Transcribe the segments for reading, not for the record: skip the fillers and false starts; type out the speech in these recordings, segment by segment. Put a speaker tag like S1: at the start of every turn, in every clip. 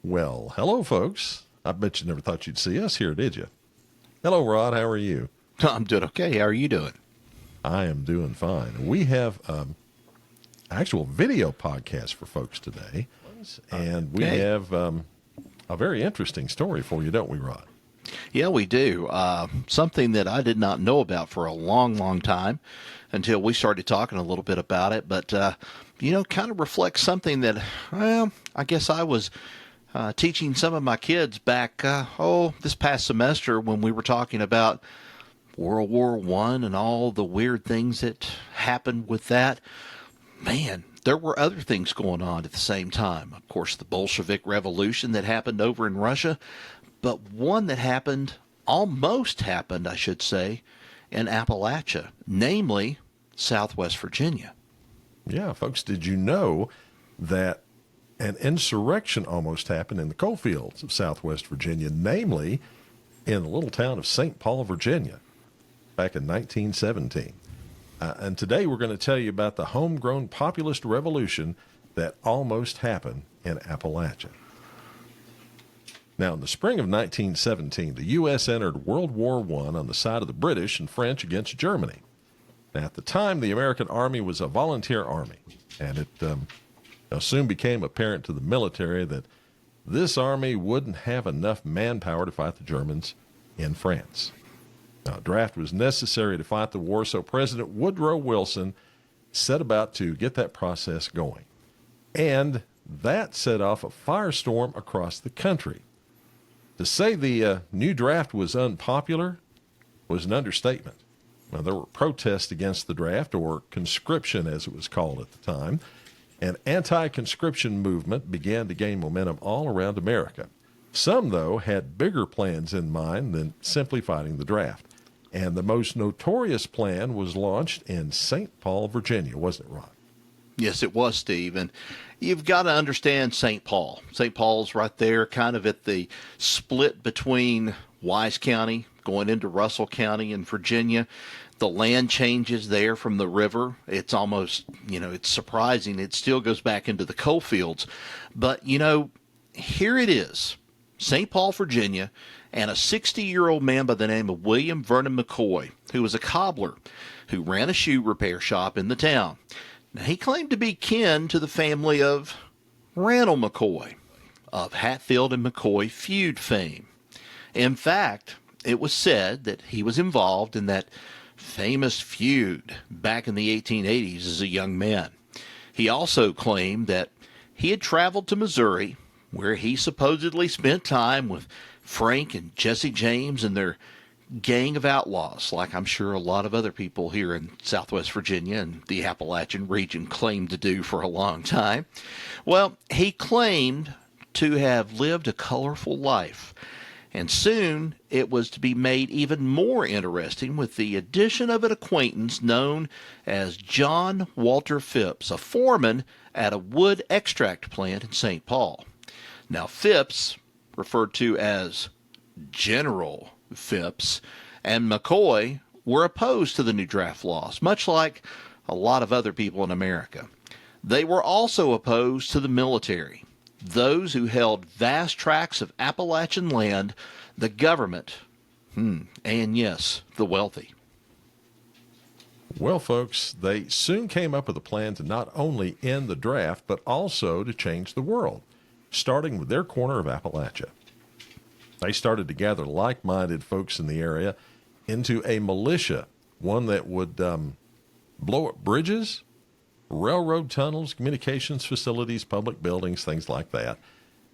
S1: Well, hello, folks. I bet you never thought you'd see us here, did you? Hello, Rod. How are you?
S2: I'm doing okay. How are you doing?
S1: I am doing fine. We have actual video podcast for folks today, and we have a very interesting story for you, don't we, Rod?
S2: Yeah, we do. Something that I did not know about for a long, long time until we started talking a little bit about it. But, kind of reflects something that, I guess I was teaching some of my kids back, this past semester when we were talking about World War I and all the weird things that happened with that. Man, there were other things going on at the same time. Of course, the Bolshevik Revolution that happened over in Russia, but one that almost happened, I should say, in Appalachia, namely Southwest Virginia.
S1: Yeah, folks, did you know that an insurrection almost happened in the coal fields of Southwest Virginia, namely in the little town of St. Paul, Virginia, back in 1917? And today we're going to tell you about the homegrown populist revolution that almost happened in Appalachia. Now, in the spring of 1917, the U.S. entered World War I on the side of the British and French against Germany. Now, at the time, the American Army was a volunteer army, and it soon became apparent to the military that this army wouldn't have enough manpower to fight the Germans in France. Now, a draft was necessary to fight the war, so President Woodrow Wilson set about to get that process going. And that set off a firestorm across the country. To say the new draft was unpopular was an understatement. Now, there were protests against the draft, or conscription as it was called at the time. An anti-conscription movement began to gain momentum all around America. Some, though, had bigger plans in mind than simply fighting the draft. And the most notorious plan was launched in St. Paul, Virginia, wasn't it, Ron?
S2: Yes, it was, Steve. And you've got to understand St. Paul. St. Paul's right there, kind of at the split between Wise County, going into Russell County in Virginia. The land changes there from the river. It's almost, it's surprising. It still goes back into the coal fields. But, here it is, St. Paul, Virginia, and a 60-year-old man by the name of William Vernon McCoy, who was a cobbler who ran a shoe repair shop in the town. Now, he claimed to be kin to the family of Randall McCoy of Hatfield and McCoy feud fame. In fact, it was said that he was involved in that famous feud back in the 1880s as a young man. He also claimed that he had traveled to Missouri, where he supposedly spent time with Frank and Jesse James and their gang of outlaws, like I'm sure a lot of other people here in Southwest Virginia and the Appalachian region claimed to do for a long time. Well, he claimed to have lived a colorful life, and soon it was to be made even more interesting with the addition of an acquaintance known as John Walter Phipps, a foreman at a wood extract plant in St. Paul. Now, Phipps, referred to as General Phipps, and McCoy were opposed to the new draft laws, much like a lot of other people in America. They were also opposed to the military, those who held vast tracts of Appalachian land, the government, and yes, the wealthy.
S1: Well, folks, they soon came up with a plan to not only end the draft, but also to change the world, starting with their corner of Appalachia. They started to gather like-minded folks in the area into a militia, one that would blow up bridges, railroad tunnels, communications facilities, public buildings, things like that.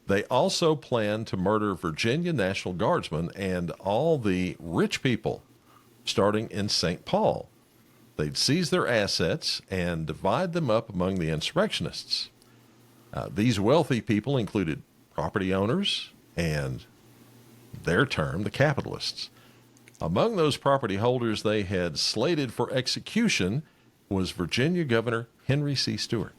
S1: They also planned to murder Virginia National Guardsmen and all the rich people starting in St. Paul. They'd seize their assets and divide them up among the insurrectionists. These wealthy people included property owners and their term, the capitalists. Among those property holders they had slated for execution was Virginia Governor Henry C. Stewart.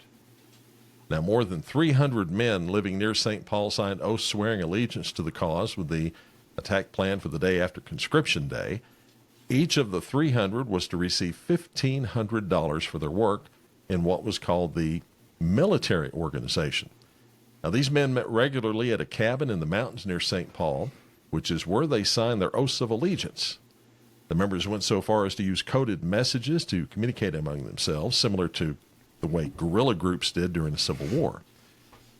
S1: Now, more than 300 men living near St. Paul signed oaths swearing allegiance to the cause with the attack planned for the day after Conscription Day. Each of the 300 was to receive $1,500 for their work in what was called the military organization. Now, these men met regularly at a cabin in the mountains near St. Paul, which is where they signed their oaths of allegiance. The members went so far as to use coded messages to communicate among themselves, similar to the way guerrilla groups did during the Civil War.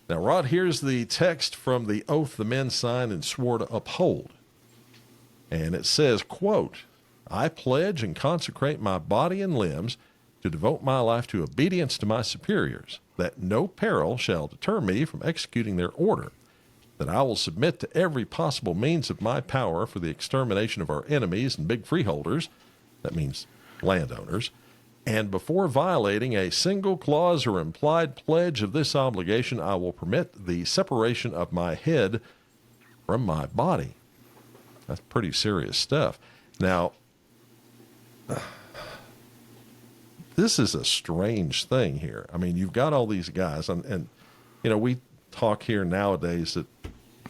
S1: Now, Rod, here's the text from the oath the men signed and swore to uphold. And it says, quote, "I pledge and consecrate my body and limbs to devote my life to obedience to my superiors, that no peril shall deter me from executing their order, that I will submit to every possible means of my power for the extermination of our enemies and big freeholders," that means landowners, "and before violating a single clause or implied pledge of this obligation, I will permit the separation of my head from my body." That's pretty serious stuff. Now, this is a strange thing here. I mean, you've got all these guys, and you know, we talk here nowadays that,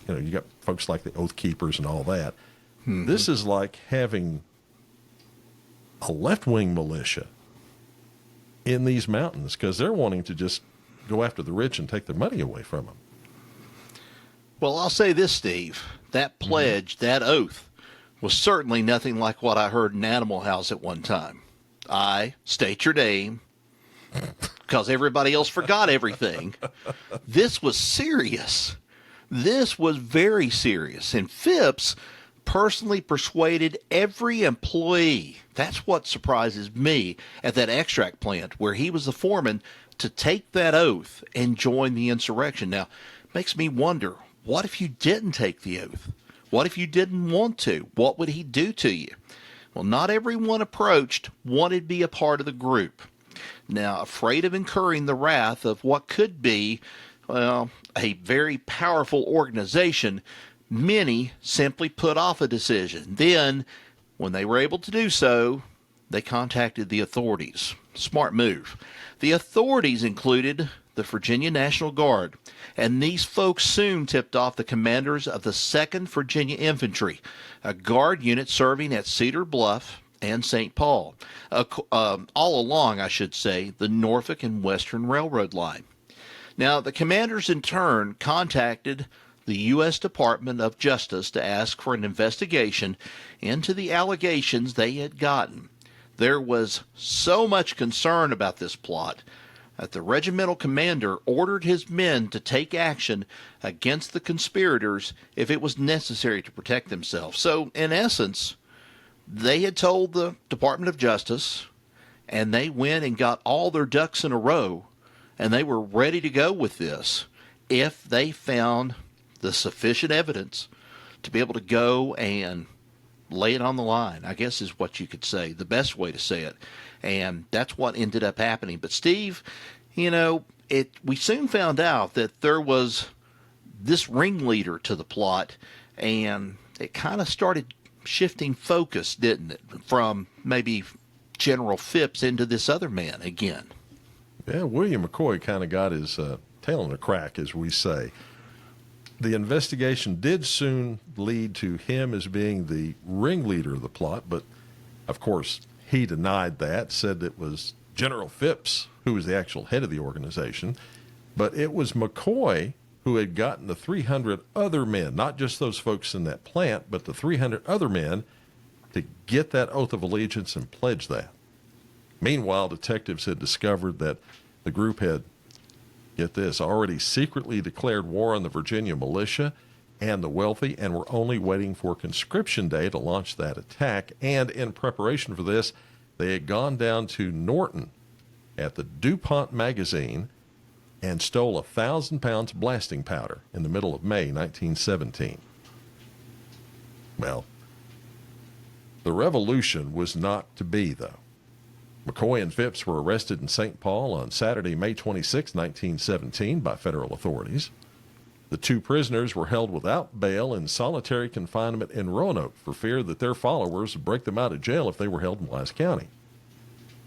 S1: you know, you got folks like the Oath Keepers and all that. Mm-hmm. This is like having a left-wing militia in these mountains because they're wanting to just go after the rich and take their money away from them.
S2: Well, I'll say this, Steve. That pledge, that oath, was certainly nothing like what I heard in Animal House at one time. I state your name because everybody else forgot everything. This was serious. This was very serious. And Phipps personally persuaded every employee, that's what surprises me, at that extract plant where he was the foreman, to take that oath and join the insurrection. Now, it makes me wonder, what if you didn't take the oath? What if you didn't want to? What would he do to you? Well, not everyone approached wanted to be a part of the group. Now, afraid of incurring the wrath of what could be, well, a very powerful organization, many simply put off a decision. Then, when they were able to do so, they contacted the authorities. Smart move. The authorities included the Virginia National Guard, and these folks soon tipped off the commanders of the 2nd Virginia Infantry, a guard unit serving at Cedar Bluff and St. Paul, all along, I should say, the Norfolk and Western Railroad line. Now, the commanders in turn contacted the U.S. Department of Justice to ask for an investigation into the allegations they had gotten. There was so much concern about this plot that the regimental commander ordered his men to take action against the conspirators if it was necessary to protect themselves. So, in essence, they had told the Department of Justice, and they went and got all their ducks in a row, and they were ready to go with this if they found the sufficient evidence to be able to go and lay it on the line, I guess is what you could say, the best way to say it. And that's what ended up happening. But Steve, you know, we soon found out that there was this ringleader to the plot, and it kind of started shifting focus, didn't it, from maybe General Phipps into this other man again.
S1: Yeah, William McCoy kind of got his tail in a crack, as we say. The investigation did soon lead to him as being the ringleader of the plot, but of course he denied that, said it was General Phipps who was the actual head of the organization. But it was McCoy who had gotten the 300 other men, not just those folks in that plant, but the 300 other men to get that oath of allegiance and pledge that. Meanwhile, detectives had discovered that the group had, get this, already secretly declared war on the Virginia militia and the wealthy, and were only waiting for conscription day to launch that attack. And in preparation for this, they had gone down to Norton at the DuPont magazine and stole 1,000 pounds blasting powder in the middle of May 1917. Well, the revolution was not to be, though. McCoy and Phipps were arrested in St. Paul on Saturday, May 26, 1917, by federal authorities. The two prisoners were held without bail in solitary confinement in Roanoke for fear that their followers would break them out of jail if they were held in Wise County.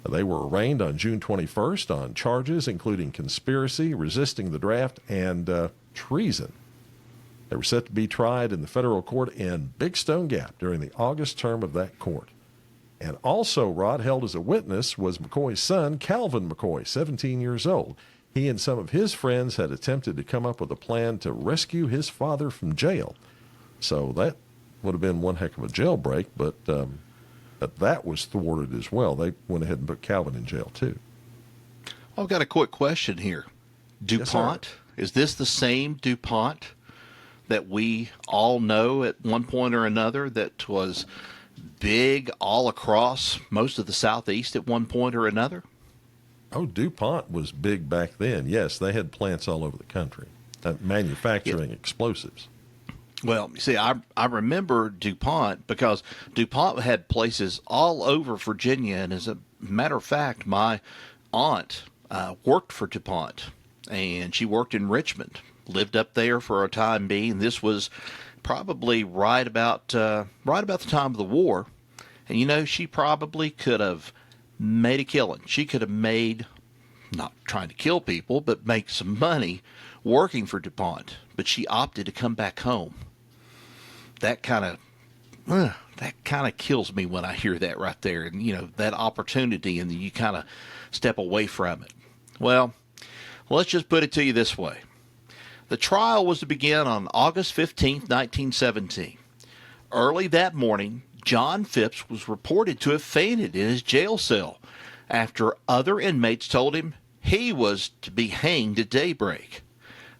S1: They were arraigned on June 21st on charges including conspiracy, resisting the draft, and treason. They were set to be tried in the federal court in Big Stone Gap during the August term of that court. And also, Rod, held as a witness was McCoy's son, Calvin McCoy, 17 years old. he and some of his friends had attempted to come up with a plan to rescue his father from jail. So that would have been one heck of a jailbreak, but that was thwarted as well. They went ahead and put Calvin in jail too.
S2: I've got a quick question here. DuPont, is this the same DuPont that we all know at one point or another that was big all across most of the Southeast at one point or another?
S1: Oh, DuPont was big back then. Yes, they had plants all over the country manufacturing explosives.
S2: Well, you see, I remember DuPont because DuPont had places all over Virginia. And as a matter of fact, my aunt worked for DuPont, and she worked in Richmond, lived up there for a time being. This was probably right about the time of the war. And, you know, she probably could have made a killing. She could have made, not trying to kill people, but make some money working for DuPont. But she opted to come back home. That kind of kills me when I hear that right there. And, you know, that opportunity, and you kind of step away from it. Well, let's just put it to you this way. The trial was to begin on August 15th, 1917. Early that morning, John Phipps was reported to have fainted in his jail cell after other inmates told him he was to be hanged at daybreak.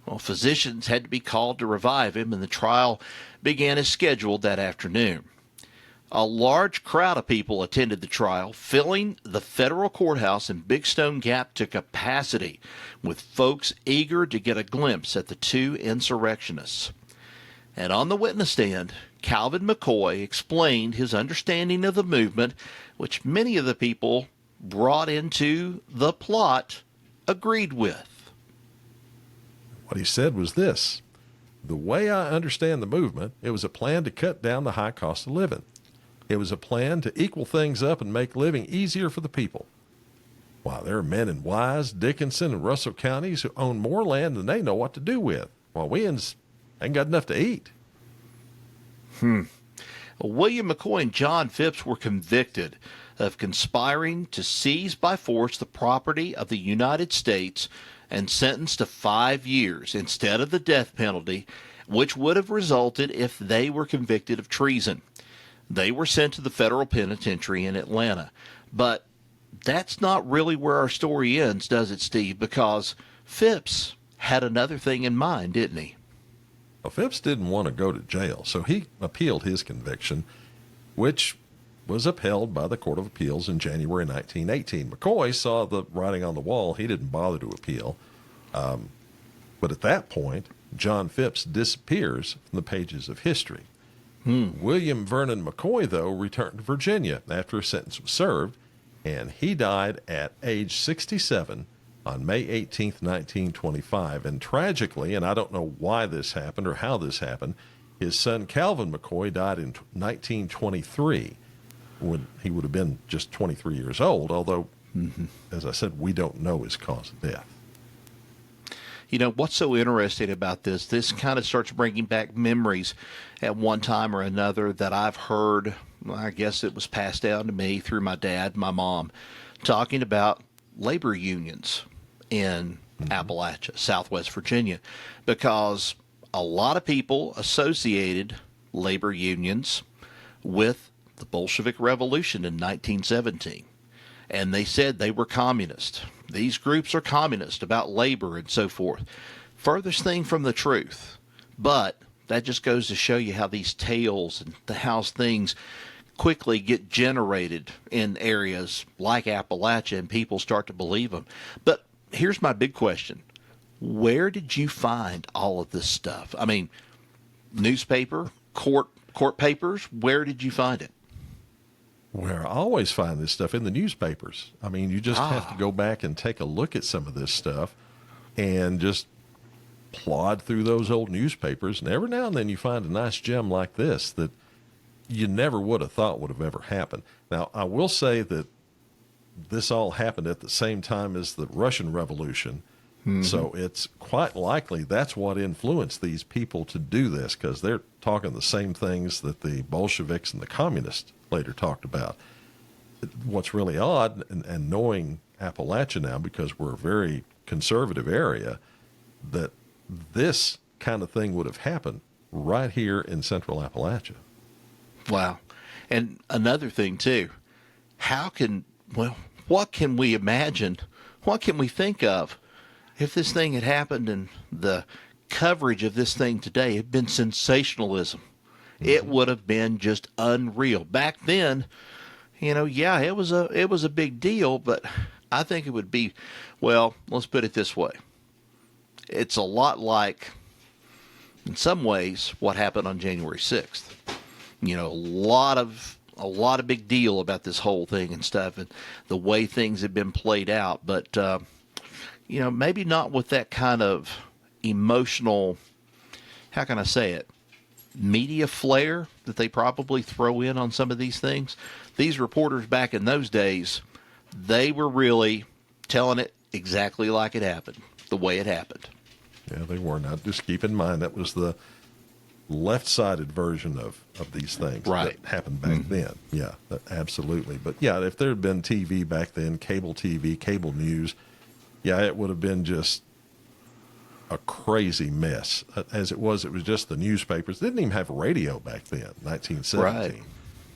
S2: Well, physicians had to be called to revive him, and the trial began as scheduled that afternoon. A large crowd of people attended the trial, filling the federal courthouse in Big Stone Gap to capacity, with folks eager to get a glimpse at the two insurrectionists. And on the witness stand, Calvin McCoy explained his understanding of the movement, which many of the people brought into the plot agreed with.
S1: What he said was this: the way I understand the movement, it was a plan to cut down the high cost of living. It was a plan to equal things up and make living easier for the people. Why, there are men in Wise, Dickinson, and Russell counties who own more land than they know what to do with, while we ain't got enough to eat.
S2: William McCoy and John Phipps were convicted of conspiring to seize by force the property of the United States and sentenced to 5 years instead of the death penalty, which would have resulted if they were convicted of treason. They were sent to the federal penitentiary in Atlanta. But that's not really where our story ends, does it, Steve? Because Phipps had another thing in mind, didn't he?
S1: Well, Phipps didn't want to go to jail, so he appealed his conviction, which was upheld by the Court of Appeals in January 1918. McCoy saw the writing on the wall. He didn't bother to appeal. But at that point, John Phipps disappears from the pages of history. William Vernon McCoy, though, returned to Virginia after a sentence was served, and he died at age 67 on May 18th, 1925. And tragically, and I don't know why this happened or how this happened, his son Calvin McCoy died in 1923, when he would have been just 23 years old, although, as I said, we don't know his cause of death.
S2: You know, what's so interesting about this kind of starts bringing back memories at one time or another that I've heard. I guess it was passed down to me through my dad, my mom, talking about labor unions in Appalachia, Southwest Virginia, because a lot of people associated labor unions with the Bolshevik Revolution in 1917. And they said they were communist. These groups are communist about labor and so forth. Furthest thing from the truth. But that just goes to show you how these tales and how things quickly get generated in areas like Appalachia, and people start to believe them. But here's my big question. Where did you find all of this stuff? I mean, newspaper, court papers, where did you find it?
S1: Where I always find this stuff in the newspapers. I mean, you just have to go back and take a look at some of this stuff and just plod through those old newspapers. And every now and then you find a nice gem like this that you never would have thought would have ever happened. Now, I will say that this all happened at the same time as the Russian Revolution. So it's quite likely that's what influenced these people to do this, because they're talking the same things that the Bolsheviks and the communists later talked about. What's really odd, and knowing Appalachia now, because we're very conservative area, that this kind of thing would have happened right here in central Appalachia.
S2: Wow. And another thing, too, what can we imagine? What can we think of if this thing had happened and the coverage of this thing today had been sensationalism? It would have been just unreal. Back then, yeah, it was a big deal, but I think it would be, well, let's put it this way. It's a lot like, in some ways, what happened on January 6th. A lot of big deal about this whole thing and stuff, and the way things have been played out. But maybe not with that kind of emotional, how can I say it, media flair that they probably throw in on some of these things. These reporters back in those days, they were really telling it exactly like it happened, the way it happened.
S1: Yeah, they were not. Just keep in mind that was the left-sided version of these things that happened back then. Yeah, absolutely. But yeah, if there had been TV back then, cable TV, cable news, yeah, it would have been just a crazy mess. As it was just the newspapers. They didn't even have radio back then, 1917.
S2: Right.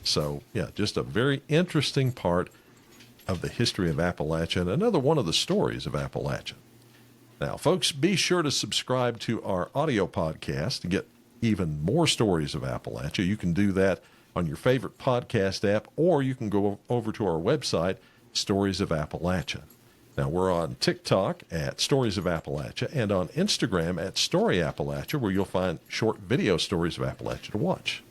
S1: So yeah, just a very interesting part of the history of Appalachia, and another one of the stories of Appalachia. Now, folks, be sure to subscribe to our audio podcast to get even more stories of Appalachia. You can do that on your favorite podcast app, or you can go over to our website, Stories of Appalachia. Now, we're on TikTok at Stories of Appalachia and on Instagram at Story Appalachia, where you'll find short video stories of Appalachia to watch.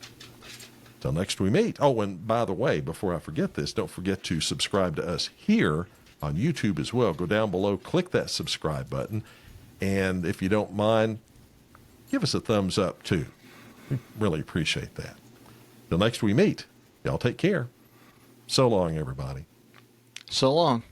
S1: Till next we meet. Oh, and by the way, before I forget this, don't forget to subscribe to us here on YouTube as well. Go down below, click that subscribe button, and if you don't mind, give us a thumbs up too. We really appreciate that. Till next we meet, y'all take care. So long, everybody.
S2: So long.